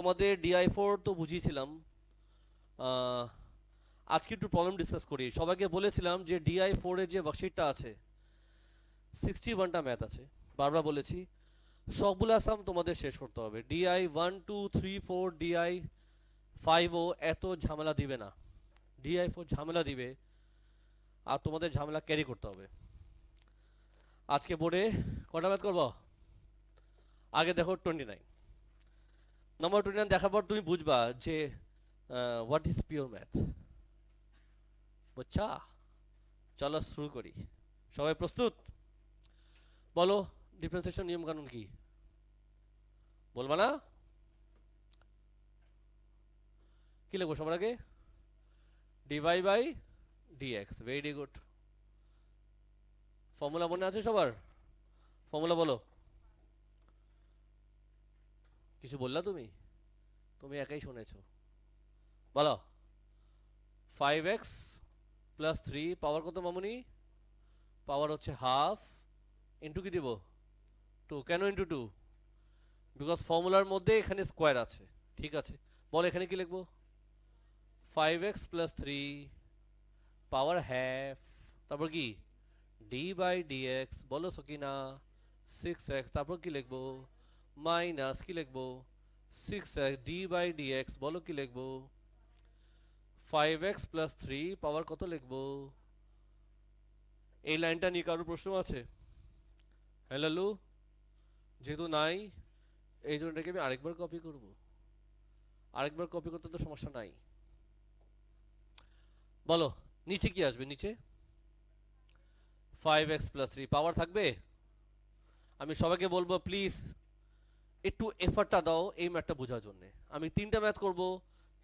তোমাদের DI4 তো বুঝিয়েছিলাম। আজকে একটু প্রবলেম ডিসকাস করি। সবাইকে বলেছিলাম যে DI4 এর যে ওয়ার্কশিটটা আছে 61টা ম্যাথ আছে, বারবার বলেছি সবগুলা সাম তোমাদের শেষ করতে হবে। DI1 2 3 4 DI5ও এত ঝামেলা দিবে না, DI4 ঝামেলা দিবে আর তোমাদের ঝামেলা ক্যারি করতে হবে। আজকে বোর্ডে কটা ম্যাথ করবো? আগে দেখো 29 নম্বর 29 দেখার পর তুমি বুঝবা যে হোয়াট ইজ পিওর ম্যাথ। বুঝছা? চলো শুরু করি। সবাই প্রস্তুত? বলো ডিফারেন্সিয়েশন নিয়ম কানুন কি? বলবা না? কি লিখবো সবার আগে? Dy by dx. Very good. Formula মনে আছে সবার? ফর্মুলা বলো। কিছু বললা তুমি? তুমি একাই শুনেছো। বলো। 5x প্লাস 3 পাওয়ার কত মামুনি? পাওয়ার হচ্ছে হাফ ইন্টু কি দিব? 2। কেন ইন্টু 2? বিকজ ফর্মুলার মধ্যে এখানে স্কোয়ার আছে। ঠিক আছে, বল এখানে কি লিখবো? 5x প্লাস 3 পাওয়ার হাফ, তারপর কি ডি বাই ডিএক্স। বলো সকিনা। 6x, তারপর কি লিখবো? মাইনাস কি লিখবো? 6x D by dx. বলো কি লিখবো? 5x প্লাস 3 পাওয়ার কত লিখবো? এই লাইনটা নিয়ে কারোর প্রশ্ন আছে? হ্যাঁ লালু? যেহেতু নাই, এই জন্য এটাকে আমি আরেকবার কপি করব। আরেকবার কপি করতে তো সমস্যা নাই। বলো নিচে কি আসবে? নিচে 5x প্লাস 3 পাওয়ার থাকবে। আমি সবাইকে বলবো প্লিজ একটু এফার্টটা দাও এই ম্যাথটা বোঝার জন্য। আমি তিনটা ম্যাথ করব,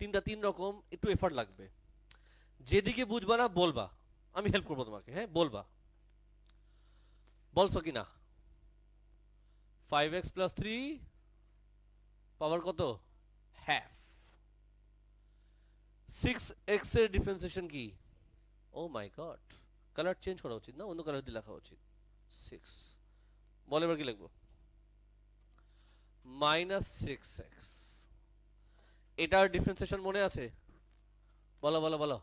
তিনটা তিন রকম, একটু এফার্ট লাগবে। যেদিকে বুঝবা না বলবা, আমি হেল্প করবো তোমাকে। হ্যাঁ বলবা, বলছো কি না? 5x প্লাস 3 পাওয়ার কত? হাফ। 6x এর ডিফারেন্সিয়েশন কি? ও মাই গড, কালার চেঞ্জ করা উচিত না, অন্য কালার দিয়ে লেখা উচিত। 6। বল এবার কি লিখবো? Minus 6x। এটার ডিফারেন্সিয়েশন মনে আছে? বলো বলো বলো।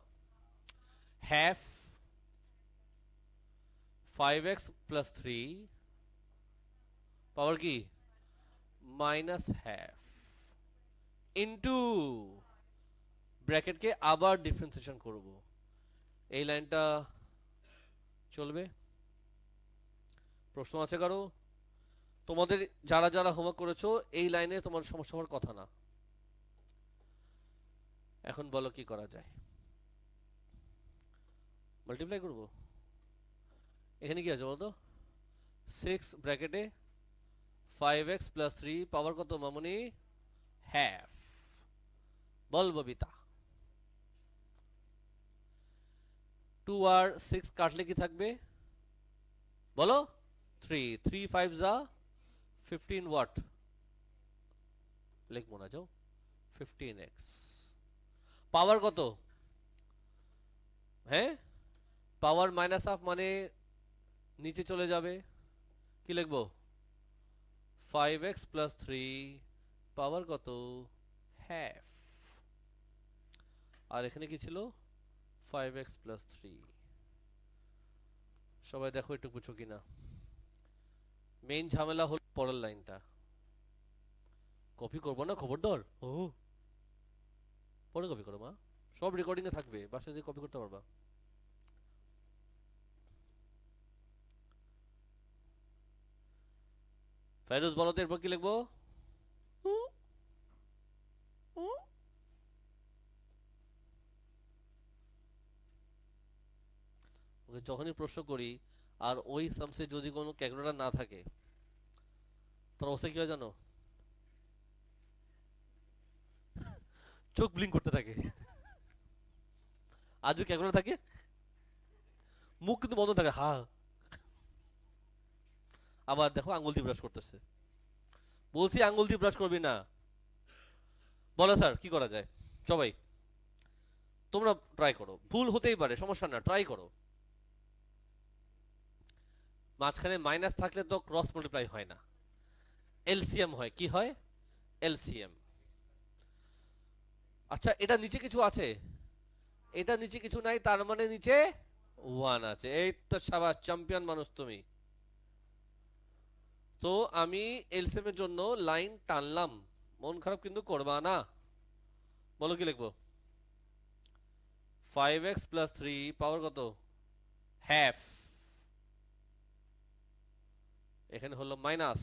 হাফ 5x প্লাস 3 পাওয়ার কি? মাইনাস হাফ ইন্টু ব্র্যাকেটকে আবার ডিফারেন্সিয়েশন করব। এই লাইনটা চলবে? প্রশ্ন আছে কারো? তোমাদের যারা যারা হোমওয়ার্ক করেছো এই লাইনে তোমার সমস্যা হওয়ার কথা না। এখন বলো কি করা যায়? মাল্টিপ্লাই করব। এখানে কি আছে বলতো? 6 ব্র্যাকেটে 5x প্লাস 3 পাওয়ার কত মামুনি? হাফ। বল ববিতা। 2 আর 6 কাটলে কি থাকবে? বলো। 3 3 5 যা 15 ওয়াট লিখবো না, যাও 15x। পাওয়ার কত? হ্যাঁ, পাওয়ার মাইনাস হাফ মানে নিচে চলে যাবে। কি লিখবো? 5x প্লাস 3 পাওয়ার কত? হাফ। আর এখানে কি ছিল? 5x plus 3। সবাই দেখো একটু বুঝো কিনা। মেইন ঝামেলা হল পরের লাইনটা। কপি করবো না খবরদার। ও পরে কপি করো মা, সব রেকর্ডিং এ থাকবে, বাসায় যে কপি করতে পারবা। ফাইরুজ বলো তো এরপর কি লিখবো? ওকে যখনই প্রশ্ন করি আর ওই সামসে যদি কোনো ক্যালকুলেটর না থাকে তোর অবস্থা কি হয় জানো? চোখ ব্লিঙ্ক করতে থাকে। আর যদি ক্যালকুলেটর থাকে মুখ কিন্তু বন্ধ থাকে, হা। আবার দেখো আঙ্গুল দিয়ে ব্রাশ করতেছে। বলছি আঙ্গুল দিয়ে ব্রাশ করবি না। বলো স্যার কি করা যায়? সবাই তোমরা ট্রাই করো, ভুল হতেই পারে, সমস্যা না, ট্রাই করো। মাঝখানে মাইনাস থাকলে তো ক্রস মাল্টিপ্লাই হয় না, এলসিএম হয়। কি হয়? এলসিএম। আচ্ছা এটা নিচে কিছু আছে, এটা নিচে কিছু নাই, তার মানে নিচে 1 আছে। এই তো সাবাস, চ্যাম্পিয়ন মানুষ তুমি। তো আমি এলসিএম এর জন্য লাইন টানলাম, মন খারাপ কিন্তু করবা না। বলো কি লিখবো? 5x প্লাস 3 পাওয়ার কত? হাফ। এখানে হলো মাইনাস,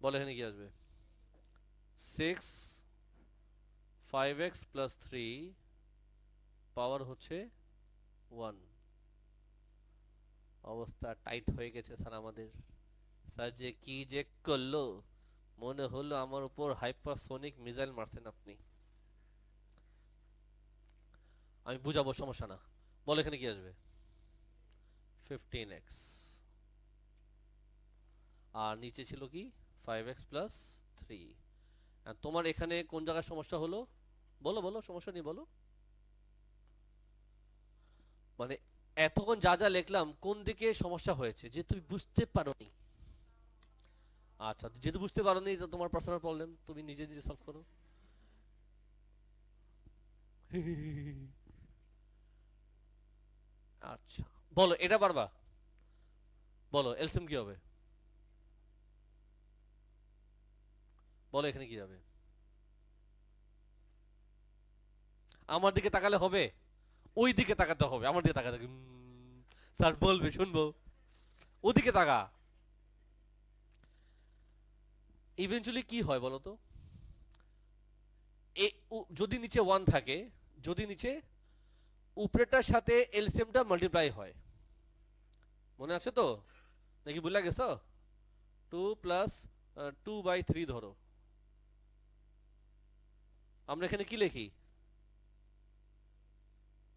বলো এখানে কি আসবে? 6 5x প্লাস 3 পাওয়ার হচ্ছে 1। অবস্থা টাইট হয়ে গেছে স্যার আমাদের। স্যার যে কি যে করলো, মনে হলো আমার উপর হাইপারসোনিক মিসাইল মারছেন আপনি। আমি বুঝাবো, সমস্যা না। বল এখানে কি আসবে? 15x। আর নিচে ছিল কি? 5x plus 3। আর তোমার এখানে কোন জায়গায় সমস্যা হলো? বলো বলো, সমস্যা নেই বলো। মানে এতক্ষণ যা যা লিখলাম কোন দিকে সমস্যা হয়েছে যে তুমি বুঝতে পারোনি? আচ্ছা, যেহেতু বুঝতে পারোনি এটা তোমার পার্সোনাল প্রবলেম, তুমি নিজে নিজে সলভ করো। আচ্ছা বলো, এটা পারবা? বলো এলসিএম কি হবে? বলো এখানে কি যাবে? আমার দিকে তাকালে হবে? ওই দিকে তাকাতে হবে, আমার দিকে তাকাতে স্যার বলবে শুনবো। ওদিকে তাকা। ইভেনচুয়ালি কি হয় বলো তো? যদি নিচে 1 থাকে, যদি নিচে উপরেটার সাথে এলসিএমটা মাল্টিপ্লাই হয়, মনে আছে তো নাকি ভুলে গেছো? 2 প্লাস 2/3 ধরো। আমরা এখানে কি লিখি?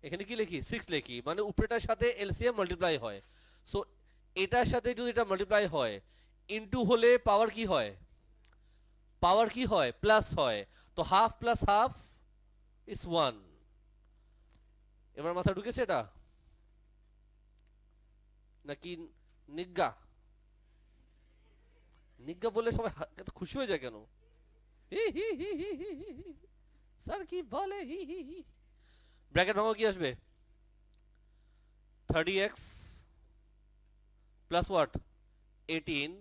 এখানে কি লিখি? 6 লিখি, মানে উপরেটার সাথে এলসিএম মাল্টিপ্লাই হয়। সো এটার সাথে যদি এটা মাল্টিপ্লাই হয়, ইনটু হলে পাওয়ার কি হয়? পাওয়ার কি হয়? প্লাস হয়। তো হাফ প্লাস হাফ ইজ 1। এবার মাথা ঢুকেছে এটা নাকি? নিজ্ঞা নিজ্ঞা বলে সবাই এত খুশি হয়ে যায় কেন? স্যার কি বলে? ব্র্যাকেট ভাঙো, কি আসবে? 30x plus what? 18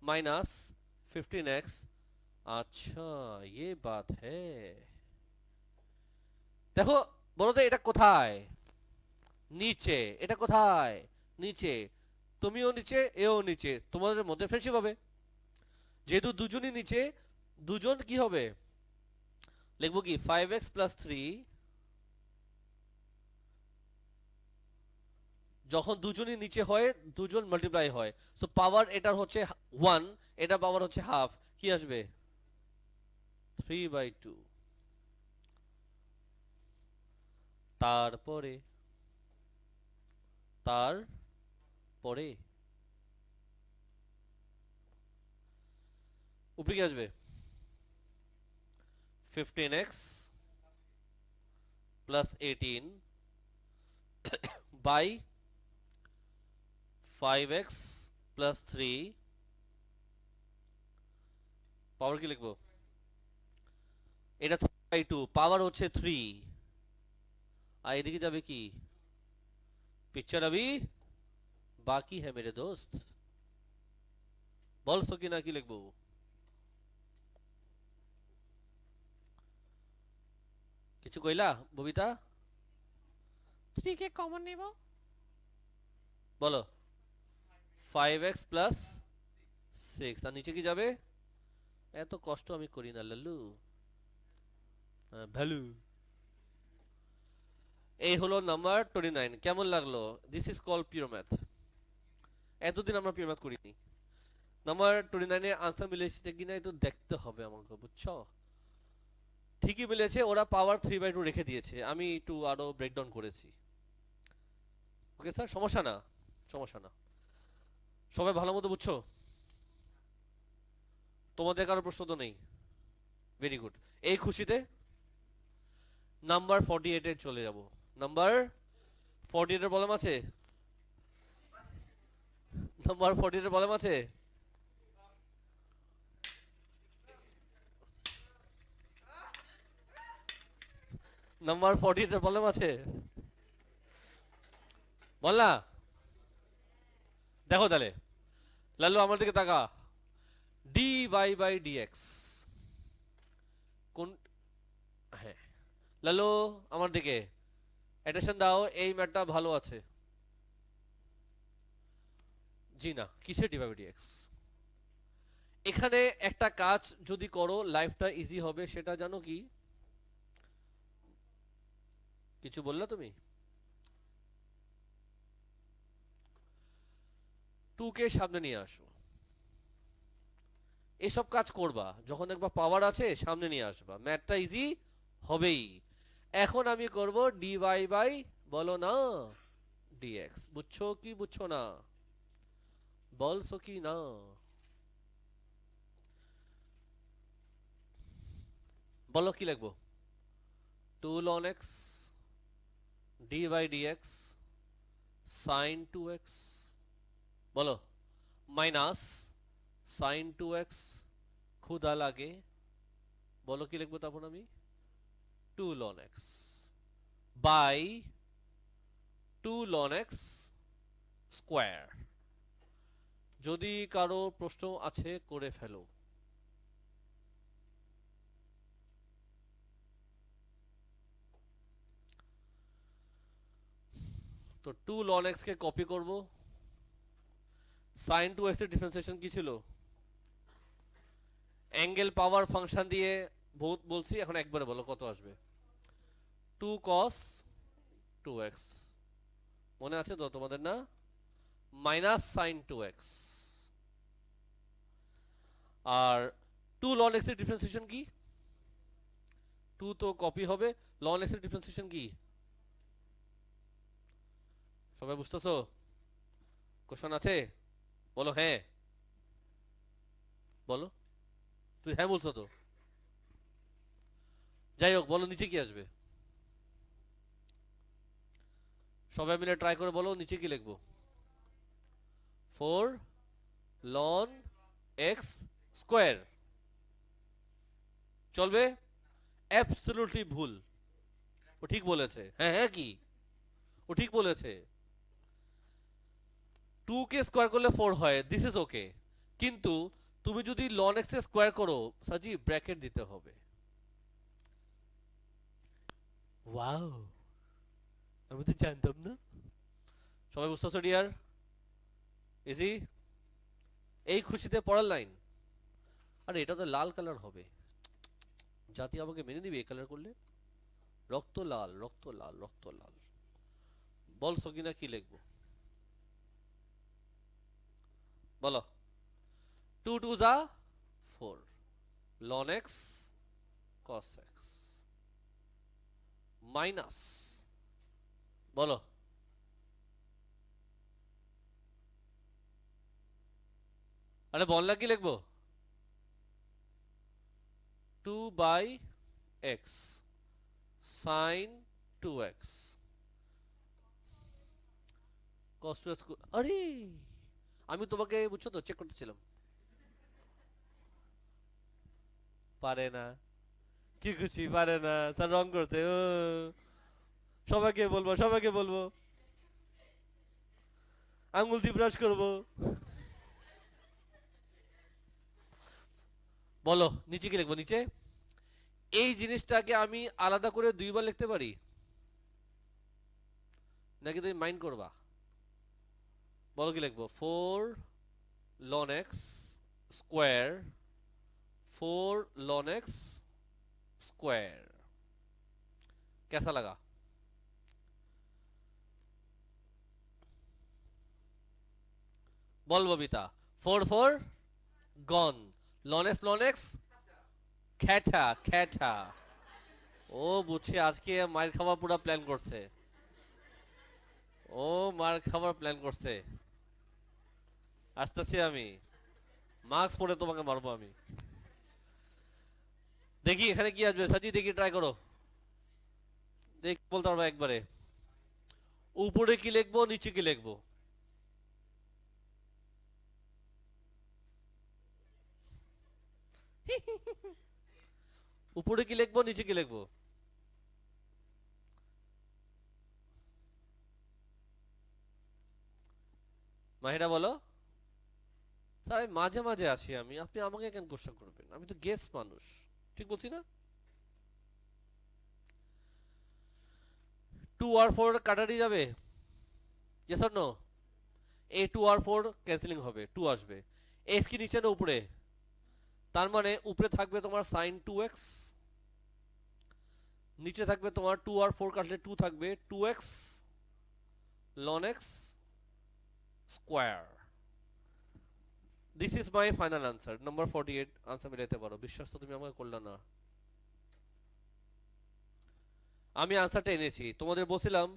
minus 15x। अच्छा ये बात है। দেখো, বলো তো এটা কোথায়? নিচে। এটা কোথায়? নিচে। তুমিও নিচে, এও নিচে, তোমাদের মধ্যে ফ্রেন্ডশিপ হবে। যেহেতু দুজনই নিচে, দুজন কি হবে? লিখবো কি 5x প্লাস 3। যখন দুজনই নিচে হয়, দুজন মাল্টিপ্লাই হয়, সো পাওয়ার এটার হচ্ছে 1, এটা পাওয়ার হচ্ছে হাফ, কি আসবে? 3/2। তারপরে তারপরে উপরে কি আসবে? 15x plus 18 by 5x plus 3 পাওয়ার কি লিখবো? এটা 3/2, পাওয়ার হচ্ছে 3। আর এদিকে যাবে কি? পিকচার अभी বাকি है मेरे दोस्त। বলছো কি না কি লিখবো? কিছু কইলা ববিতা? 3 কে কমন নিব। বলো 5x প্লাস 6, আর নিচে কি যাবে? এত কষ্ট আমি করি না লাল্লু। ভ্যালু। এই হলো নাম্বার 29। কেমন লাগলো? This is call pure math. এতদিন আমরা পিওর ম্যাথ করিনি। নাম্বার 29 এ আনসার মিলেছে কিনা একটু দেখতে হবে আমাকে, বুঝছো? ঠিকই মিলেছে, ওরা পাওয়ার 3/2 রেখে দিয়েছে, আমি একটু আরো ব্রেকডাউন করেছি। ওকে স্যার, সমস্যা না, সমস্যা না। সবাই ভালো মতো বুঝছো? তোমাদের কারো প্রশ্ন তো নেই? Very good. এই খুশিতে নাম্বার 48 এ চলে যাব। নাম্বার 48 এর প্রবলেম আছে? নাম্বার 48 এর প্রবলেম আছে? নাম্বার 40 এর প্রবলেম আছে, বল না। দেখো তাহলে, লালু আমার দিকে তাকা। ডি ওয়াই বাই ডিএক্স কোন, হ্যাঁ লালু আমার দিকে অ্যাটেনশন দাও, এই ম্যাটটা ভালো আছে। জি না, কিসের ডি বাই ডিএক্স? এখানে একটা কাজ যদি করো লাইফটা ইজি হবে, সেটা জানো কি? কিছু বললা তুমি? 2 কে সামনে নিয়ে আসো। এসব কাজ করবা যখন দেখবা পাওয়ার আছে, সামনে নিয়ে আসবা, ম্যাথটা ইজি হবেই। এখন আমি করব dy বাই, বলো না, dx। বুঝছো কি বুঝছো না? বলছো কি না? বলো কি লিখবো? 2 ln x dy dx sin 2x, বলো, মাইনাস sin 2x, ক্ষুধা লাগে, বলো কি লিখবো তখন আমি? 2 ln x by 2 ln x square. যদি কারো প্রশ্ন আছে করে ফেলো। তো 2 ln x কে কপি করব। sin 2x এর ডিফারেন্সিয়েশন কি ছিল? অ্যাঙ্গেল পাওয়ার ফাংশন দিয়ে বহুত বলছি, এখন একবারে বলো কত আসবে? 2 cos 2x, মনে আছে তো তোমাদের না? Minus sin 2x। আর 2 ln x এর ডিফারেন্সিয়েশন কি? 2 তো কপি হবে, ln x এর ডিফারেন্সিয়েশন কি? সবাই বুঝতেছো? কোশ্চেন আছে? বলো হ্যাঁ, বলো। তুই হ্যাঁ বলছো তো? যাই হোক, বলো নিচে কি আসবে? সবাই মিলে ট্রাই করে বলো নিচে কি লিখবো? 4 ln x স্কোয়ার। চলবে? অ্যাবসলিউটলি ভুল। ও ঠিক বলেছে, হ্যাঁ হ্যাঁ কি, ও ঠিক বলেছে। 2 কে স্কোয়ার করলে 4 হয়, দিস ইজ ওকে। কিন্তু তুমি যদি ln x স্কোয়ার করো সাজি, ব্র্যাকেট দিতে হবে। ওয়াও, আমি তো জানতাম না। সবাই বুঝতেছো ডিয়ার? ইজি। এই খুশিতে পড়ার লাইন। আরে এটা তো লাল কালার হবে, জাতি আমাকে মেনে নিবে এই কালার করলে? রক্ত লাল, রক্ত লাল, রক্ত লাল। বলছো কিনা কি লিখবো? বলো। 2 2 যা 4 ln x cos x minus, বলো, আরে বললা কি লিখবো? 2 by x sin 2x cos 2x। আরে আমি তোমাকে বুঝছো তো চেক করতেছিলাম। পারে না, কি খুশি পারে না, স্যার রং করছে ও। সবাইকে বলবো, সবাইকে বলবো, আঙ্গুল দিয়ে ব্রাশ করবো। বলো নিচে কি লিখবো? নিচে এই জিনিসটাকে আমি আলাদা করে দুইবার লিখতে পারি, নাকি তুমি মাইন্ড করবা? বলো কি লিখবো? 4 ln x square, 4 ln x square. कैसा लगा? বল ববিতা। 4 4 গন, ln x খ্যাটা খ্যাটা। ও বুঝছি, আজকে মার খাওয়া পুরো প্ল্যান করছে। ও মার খাবার প্ল্যান করছে। আসতেছি আমি, মাস্ক পরে তোমাকে মারবো আমি। দেখি এখানে কি আসবে সাজি, দেখি ট্রাই করো, দেখ বলতে পারবো একবারে। উপরে কি লিখবো, নিচে কি লিখবো? উপরে কি লিখবো, নিচে কি লিখবো? মাহিরা বলো। স্যার আমি মাঝে মাঝে আছি, আপনি আমাকে কেন কোশ্চেন করবেন, আমি তো গেস মানুষ, ঠিক বলছি না? 2 আর 4 কাটারি যাবে, ইয়েস অর নো? এই 2 আর 4 ক্যান্সেলিং হবে, 2 আসবে। এক্স কি নিচে না উপরে? তার মানে উপরে থাকবে তোমার সাইন 2x, নিচে থাকবে তোমার 2 আর 4 কাটলে 2 থাকবে 2x ln x square. This is my final answer number 48। Answer মিলাইতে পারো, বিশ্বাস তো তুমি আমাকে করলে না। আমি আনসারটা এনেছি, তোমাদের বলছিলাম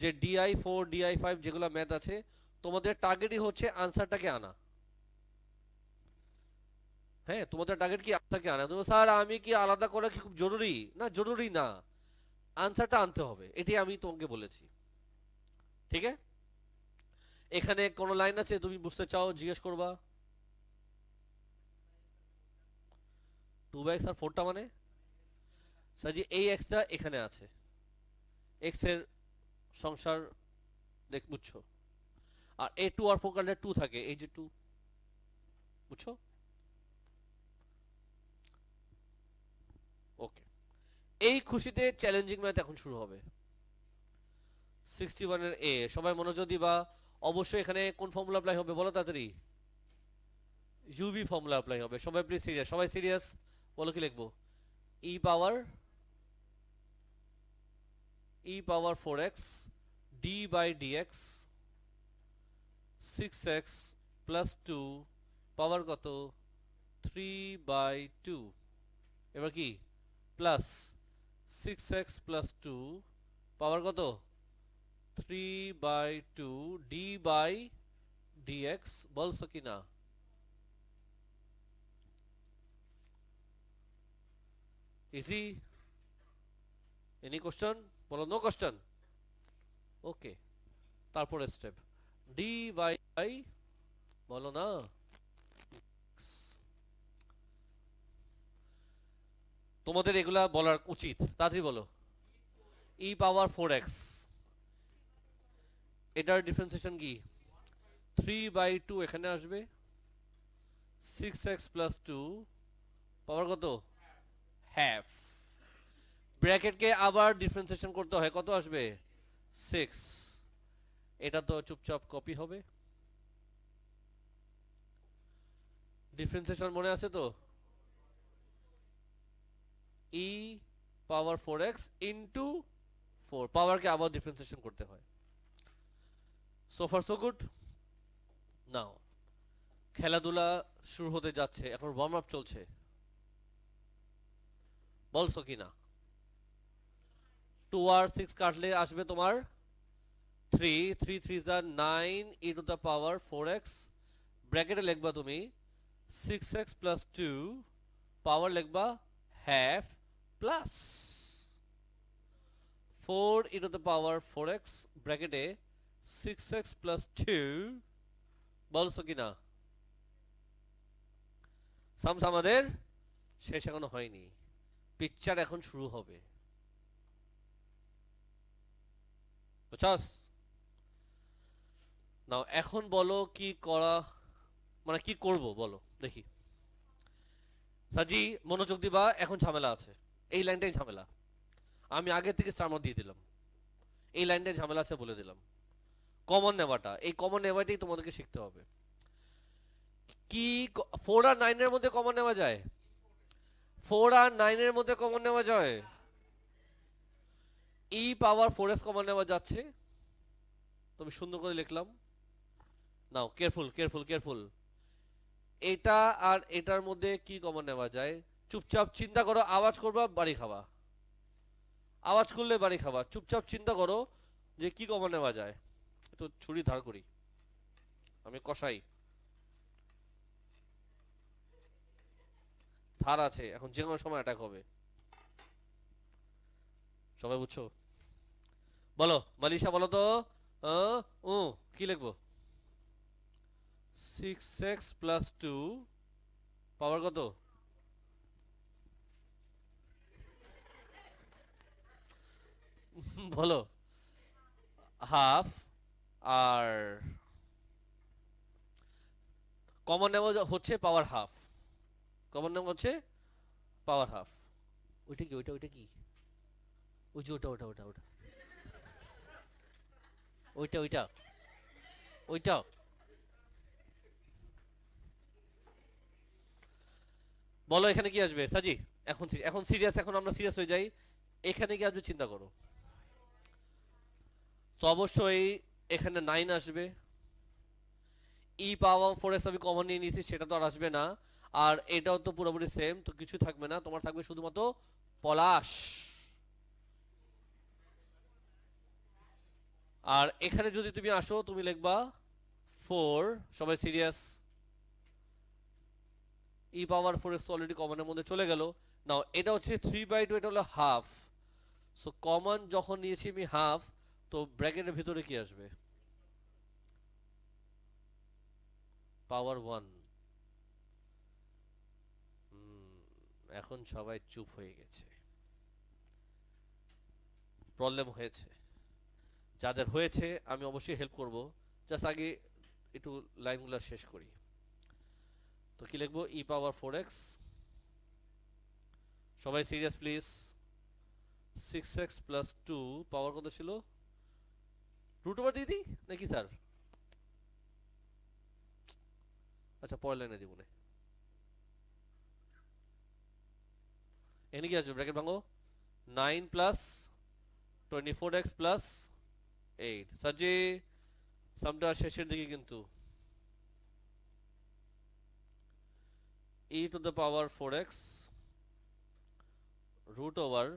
যে DI4 DI5 যেগুলো ম্যাথ আছে তোমাদের টার্গেটই হচ্ছে আনসারটাকে আনা। হ্যাঁ, তোমাদের টার্গেট কি আনসারকে আনা। তুমি স্যার আমি কি আলাদা করা কি খুব জরুরি? না, জরুরি না, আনসারটা আনতে হবে, এটাই আমি তোমাকে বলেছি। ঠিক আছে, এখানে কোন লাইন আছে তুমি বুঝতে চাও, জিজ্ঞেস করবা। 2x আর 4টা মানে সাজি এই এক্সটা এখানে আছে, এক্স এর সংসার দেখ বুঝছো, আর এই 2 আর 4 কাটলে 2 থাকে, এই যে 2, বুঝছো? ওকে, এই খুশিতে চ্যালেঞ্জিং ম্যাথ এখন শুরু হবে। 61 এর এ, সবাই মনোযোগ দিবা। অবশ্যই এখানে কোন ফর্মুলা অ্যাপ্লাই হবে বলো তাড়াতাড়ি? ইউভি ফর্মুলা অ্যাপ্লাই হবে। সবাই প্লিজ সিরিয়াস, সবাই সিরিয়াস, বলো কি লিখবো? e power 4x d by dx 6x plus 2 power কত 3/2। এবার কি প্লাস 6x প্লাস 2 পাওয়ার কত 3/2 d বাই dx, বলছো কি না? ইজি? Any question? বলো নো কোশ্চেন। ওকে, তারপরে স্টেপ ডি বাই, বলো না, তোমাদের এগুলা বলার উচিত, তাড়াতাড়ি বলো। e⁴x, এটার ডিফারেন্সিয়েশন কি? 3/2 এখানে আসবে, 6x প্লাস 2 পাওয়ার কত হাফ। ব্র্যাকেটকে আবার ডিফারেন্সিয়েশন করতে হয়, কত আসবে 6। এটা তো চুপচাপ কপি হবে। ডিফারেন্সিয়েশন মনে আছে তো? e⁴x ইন্টু 4, পাওয়ারকে আবার ডিফারেন্সিয়েশন করতে হয়। So far so good. Now খেলাধুলা শুরু হতে যাচ্ছে, এখন ওয়ার্ম আপ চলছে, বলছো কি না? 2 আর 6 কাটলে আসবে তোমার 3, 3 3 যা 9 e⁴x, ব্র্যাকেটে লিখবা তুমি 6x প্লাস 2, পাওয়ার লিখবা হাফ প্লাস 4 e⁴x ব্র্যাকেটে 6x প্লাস 2, বলছো কি না? সামস আমাদের শেষ এখনো হয়নি, পিকচার এখন শুরু হবে, বুঝছস? নাও এখন বলো কি করা, মানে কি করব বলো দেখি। সাজি মনোযোগ দিবা, এখন ঝামেলা আছে, এই লাইনটাই ঝামেলা, আমি আগে থেকে স্টারমার্ক দিয়ে দিলাম, এই লাইনটাই ঝামেলা আছে বলে দিলাম। কমন নেওয়াটা, এই কমন নেওয়াটাই তোমাদেরকে শিখতে হবে। কি 4 আর 9 এর মধ্যে কমন নেওয়া যায়? 4 আর 9 এর মধ্যে কমন নেওয়া যায়, e⁴s কমন নেওয়া যাচ্ছে, তুমি সুন্দর করে লিখলাম। নাও কেয়ারফুল কেয়ারফুল কেয়ারফুল, এটা আর এটার মধ্যে কি কমন নেওয়া যায়? চুপচাপ চিন্তা করো, আওয়াজ করবা বাড়ি খাবা, আওয়াজ করলে বাড়ি খাবা, চুপচাপ চিন্তা করো যে কি কমন নেওয়া যায়। একটু ছুরি ধার করি, আমি কষাই, ধার আছে, এখন যে কোনো সময় অ্যাটাক হবে, সবাই বুঝছো? বলো মালিশা, বলো তো। ও কি লিখবো? 6x প্লাস 2 পাওয়ার কত? বলো হাফ আর কমন নেওয়া হচ্ছে পাওয়ার হাফ, কমন নেওয়া হচ্ছে পাওয়ার হাফ। ওইটা কি, ওইটা ওইটা কি, ওই যে ওটা ওটা ওটা ওটা ওইটা ওইটা ওইটা। বলো এখানে কি আসবে সাজি? এখন এখন সিরিয়াস, এখন আমরা সিরিয়াস হয়ে যাই। এখানে কি আসবে চিন্তা করো। তো অবশ্যই এখানে 9 আসবে। ই পাওয়ার 4x আমি কমন নিয়ে নিয়েছি, সেটা তো আর আসবে না। আর এটাও তো পুরোপুরি সেম, তো কিছু থাকবে না, তোমার থাকবে শুধুমাত্র পলাশ। আর এখানে যদি তুমি আসো, তুমি লিখবা 4, সবাই সিরিয়াস। ই পাওয়ার 4x অলরেডি কমনের মধ্যে চলে গেল। নাও এটা হচ্ছে 3/2, এটা হলো হাফ। সো কমন যখন নিয়েছি আমি হাফ, তো ব্র্যাকেটের ভিতরে কি আসবে? পাওয়ার 1। এখন সবাই চুপ হয়ে গেছে, প্রবলেম হয়েছে। যাদের হয়েছে আমি অবশ্যই হেল্প করব। জাস্ট আগে একটু লাইনগুলো শেষ করি। তো কি লিখবো? ই পাওয়ার 4x, সবাই serious please. 6x plus 2 power কত ছিল? রুট ওভার দিয়ে দিই নাকি স্যার? আচ্ছা পরের লাইনে দিব না। এখানে কি আসবে? ব্র্যাকেট ভাঙো। 9 প্লাস 24x প্লাস 8। সাজি সামটা শেষের দিকে কিন্তু। e to the power 4x root over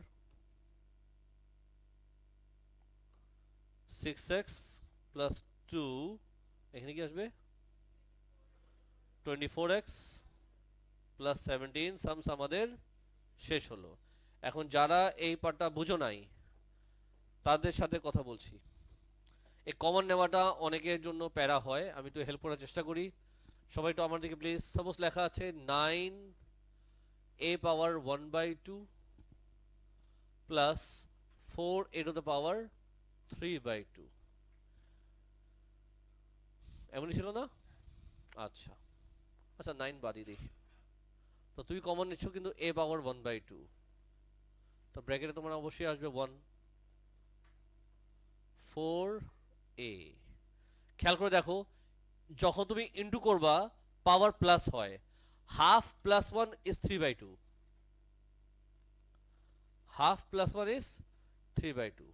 6x plus 2, এখানে কি আসবে? 24x plus 17 সামস আমাদের শেষ হলো। এখন যারা এই পার্টটা বুঝো নাই তাদের সাথে কথা বলছি। এই কমন নেওয়াটা অনেকের জন্য প্যারা হয়, আমি একটু হেল্প করার চেষ্টা করি। সবাই একটু আমার দিকে প্লিজ। সাপোজ লেখা আছে 9a power 1/2 plus 4a to the power 3/2, এমনই ছিল না? আচ্ছা আচ্ছা 9 বাদই দিই। তো তুমি কমন নিচ্ছ কিন্তু a পাওয়ার 1/2, তো ব্র্যাকেটে তোমার অবশ্যই আসবে 1, 4a। খেয়াল করে দেখো, যখন তুমি ইনটু করবা পাওয়ার প্লাস হয়। Half plus 1 is 3/2, half plus 1 is 3/2।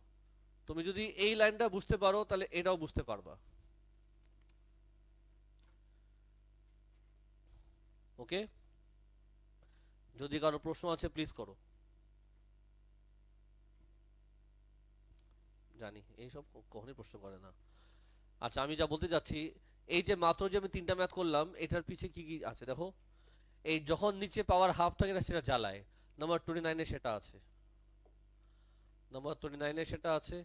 তুমি যদি এই লাইনটা বুঝতে পারো তাহলে এটাও বুঝতে পারবা। ওকে, যদি কারো প্রশ্ন আছে প্লিজ করো। জানি এইসব কখনোই প্রশ্ন করে না। আচ্ছা আমি যা বলতে যাচ্ছি, এই যে মাত্র যে আমি 3টা ম্যাথ করলাম, এটার পিছে কি কি আছে দেখো। এই যখন নিচে পাওয়ার হাফ থাকে না, সেটা জ্বালায়। নাম্বার 29 এ সেটা আছে, নাম্বার 29 এ সেটা আছে।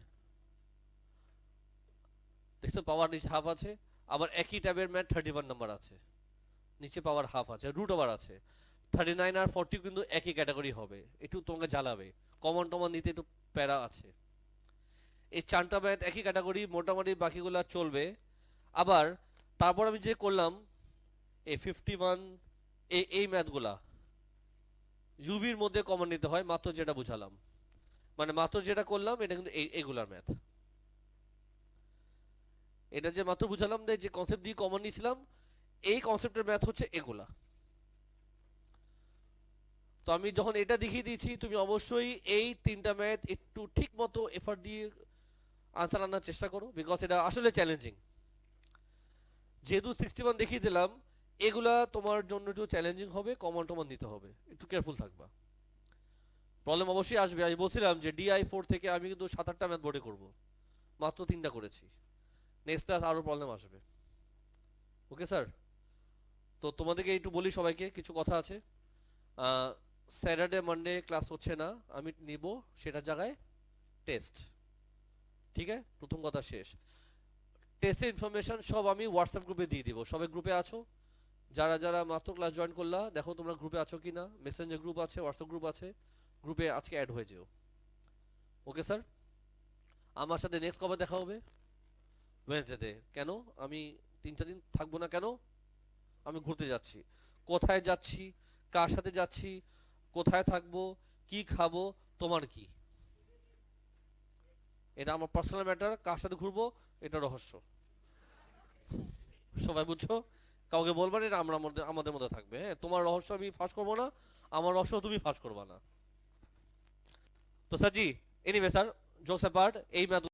দেখছো পাওয়ার নিচে হাফ আছে। আবার একই ট্যাবের ম্যাথ 31 নাম্বার আছে, নিচে পাওয়ার হাফ আছে, রুট ওভার আছে। 39 আর 40 কিন্তু একই ক্যাটাগরি হবে, একটু তোমাকে জ্বালাবে। কমন টমন নিতে একটু প্যারা আছে। এই চারটা ম্যাথ একই ক্যাটাগরি, মোটামুটি বাকিগুলো চলবে। আবার তারপর আমি যে করলাম এই 51, এই ম্যাথগুলা ইউভির মধ্যে কমন নিতে হয়, মাত্র যেটা বুঝালাম। মানে মাত্র যেটা করলাম এটা কিন্তু এইগুলার ম্যাথ। এটা যে মাত্র বুঝালাম যে কনসেপ্ট দিয়ে কমন নিয়েছিলাম, এই কনসেপ্টের ম্যাথ হচ্ছে এগুলা। তো আমি যখন এটা দেখিয়ে দিয়েছি, তুমি অবশ্যই এই 3টা ম্যাথ একটু ঠিক মতো এফার্ট দিয়ে আনসার আনার চেষ্টা করো, বিকজ এটা আসলে চ্যালেঞ্জিং। যেহেতু 61 দেখিয়ে দিলাম, এগুলা তোমার জন্য একটু চ্যালেঞ্জিং হবে, কমন টমন দিতে হবে, একটু কেয়ারফুল থাকবা। প্রবলেম অবশ্যই আসবে। আমি বলছিলাম যে DI4 থেকে আমি কিন্তু 7-8টা ম্যাথ বোর্ডে করব, মাত্র 3টা করেছি। নেক্সট ক্লাস আরও প্রবলেম আসবে। Okay sir? তো তোমাদেরকে একটু বলি, সবাইকে কিছু কথা আছে। স্যাটারডে মানডে ক্লাস হচ্ছে না, আমি নিব সেটার জায়গায় টেস্ট। ঠিক আছে, প্রথম কথা শেষ। টেস্টের ইনফরমেশন সব আমি হোয়াটসঅ্যাপ গ্রুপে দিয়ে দিব। সবাই গ্রুপে আছো? যারা যারা মাত্র ক্লাস জয়েন করলা, দেখো তোমরা গ্রুপে আছো কি না। মেসেঞ্জার গ্রুপ আছে, হোয়াটসঅ্যাপ গ্রুপ আছে, গ্রুপে আজকে অ্যাড হয়ে যেও। Okay sir? আমার সাথে নেক্সট কবে দেখা হবে? ওয়েডনেসডে। কেন আমি 3-4 দিন থাকবো না কেন? আমি ঘুরতে যাচ্ছি, কোথায় যাচ্ছি, কার সাথে যাচ্ছি, কোথায় থাকবো, কি খাবো, তোমার কি? এটা আমার পার্সোনাল ম্যাটার। কার সাথে ঘুরবো এটা রহস্য। সবাই বুঝছো? কাউকে বলবা না, এটা আমরা আমাদের মধ্যে থাকবে। হ্যাঁ, তোমার রহস্য আমি ফাঁস করবো না, আমার রহস্য তুমি ফাঁস করবা না। তো স্যার জি, এনিওয়ে স্যার, জোকস অ্যাপার্ট, এই ম্যাথ